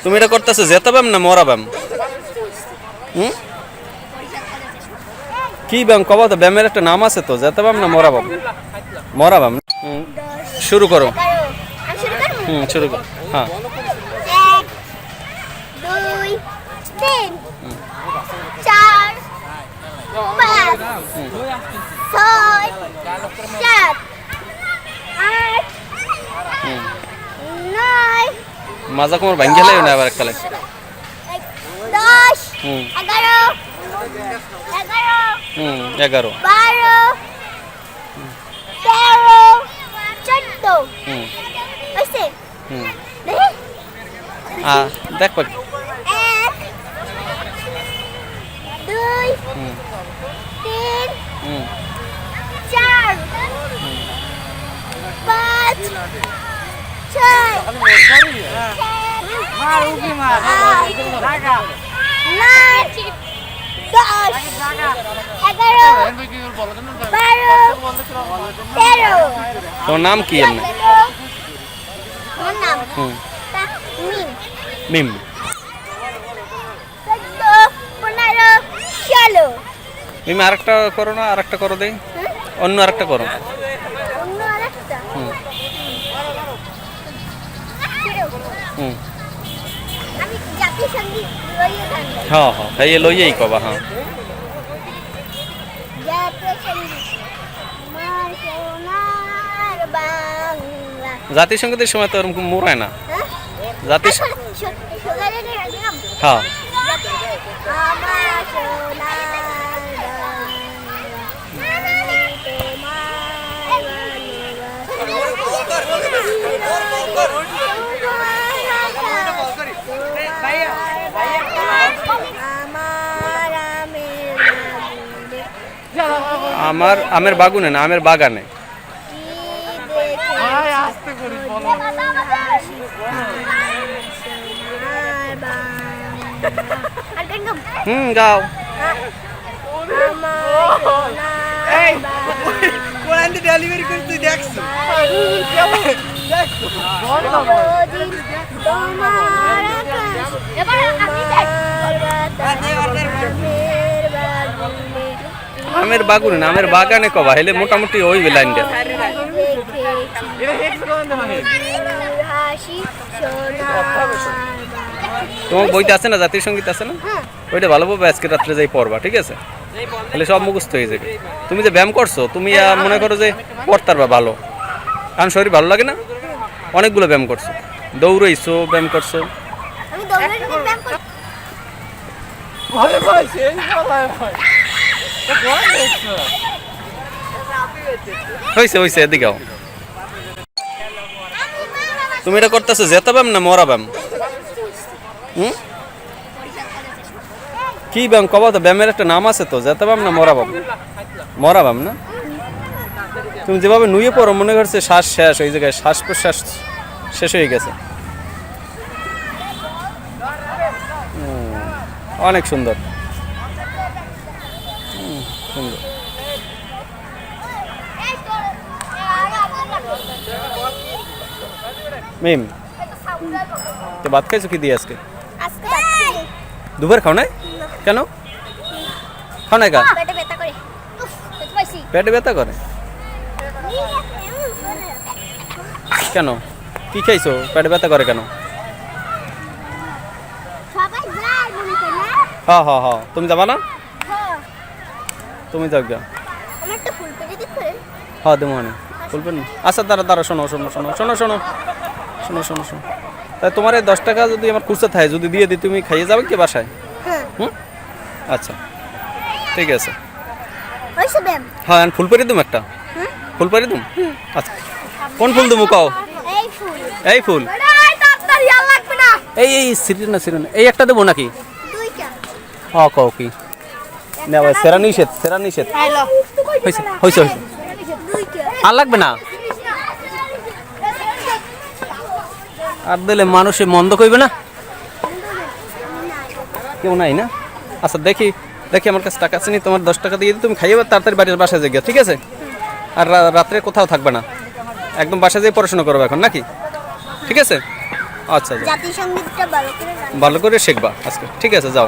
তুমি এটা করতেছো যেতে ব্যায়াম না মরা ব্যায়াম? কি ব্যায়াম কবা তো? ব্যায়ামের একটা নাম আছে তো, যেতে ব্যায়াম না মরা ব্যায়াম? মরা ব্যায়াম। শুরু করো। শুরু করো। হ্যাঁ। 1 2 3 4 5 6 7 8 9 মাজা কোমর ভাঙ্গে গেলে না আবার এককালে। 10 11 11 12 13 14 হইছে দেখি দেখ পাক। 1 2 3 4 5 6 তোমার নাম কি এমনি? মিম। মিম আরেকটা করো না, আরেকটা করো দেই, অন্য আরেকটা করো। হ্যাঁ হ্যাঁ এই লইয়েই কবা। হ্যাঁ জাতীয় সঙ্গীতের সময় তো ওরকম মোড়ায় না। জাতীয় হ্যাঁ আমার আমের বাগুনে না, আমের বাগানে। গাও। ডেলিভারি করে তুই দেখছো? আমের বাগুনে না, আমের বাগানে কবা হেলে মোটামুটি ওই লাইনটা। তোমার বইতে আছে না, জাতীয় সঙ্গীত আছে না, ওইটা ভালোভাবে আজকে রাত্রে যাই পড়বা, ঠিক আছে? তাহলে সব মুখস্থ হয়ে যাবে। তুমি যে ব্যায়াম করছো, তুমি মনে করো যে পড়তার বা ভালো, কারণ শরীর ভালো লাগে না। অনেকগুলো ব্যায়াম করছো, দৌড়াইছো, ব্যায়াম করছো। হয়েছে হয়েছে, এদিকে তুমি এটা করতেছো যেতে ব্যায়াম না মরা ব্যায়াম? কি ব্যায়াম কবা তো? ব্যায়ামের একটা নাম আছে তো, যেতে ব্যায়াম না মরা ব্যায়াম? মরা ব্যায়াম না? তুমি যেভাবে নুয়ে পড়ো মনে করছে শ্বাস শেষ, ওই জায়গায় শ্বাস প্রশ্বাস শেষ হয়ে গেছে। অনেক সুন্দর, সুন্দর। মিম তো ভাত খাইছো কি দিয়ে আজকে? দুপুর খাও নাই কেন? খাও নাই কা? পেটে ব্যথা করে কেন? কি খাইছো পেটে ব্যথা করে কেন? হ্যাঁ হ্যাঁ হ্যাঁ, তুমি যাবা না? তুমি যাও গা। হ্যাঁ দেবো মানে বলবেন না। আচ্ছা দাঁড়া দাঁড়া, শোনো শোনো শোনো শোনো শোনো শোনো শোনো শোনো, তাই তোমার এই 10 টাকা যদি আমার খুচরা থাকে, যদি দিয়ে দিই, তুমি খাইয়ে যাবে কি বাসায়? আচ্ছা ঠিক আছে। হ্যাঁ ফুল পারি দুম, একটা ফুল পারি দুম। আচ্ছা কোন ফুল দেবো কও? এই ফুল, এই এই সিরিনা সিরিনা, এই একটা দেবো নাকি? হ্যাঁ কও কি নেওয়া? সেরা নিষেধ, সেরা নিষেধ। হয়েছে হয়েছে হয়েছে, আর লাগবে না। আর দিলে মানুষে মন্দ কইবে না, কেউ নাই না? আচ্ছা দেখি দেখি, আমার কাছে টাকা আছে নি, তোমার 10 টাকা দিয়ে দিই, তুমি খাইয়ে তাড়াতাড়ি বাড়ির বাসায় যাই, ঠিক আছে? আর রাত্রে কোথাও থাকবে না, একদম বাসায় যেয়ে পড়াশোনা করবে এখন নাকি? ঠিক আছে আচ্ছা আচ্ছা জাতীয় সঙ্গীতটা ভালো করে গান ভালো করে শিখবা আজকে ঠিক আছে যাও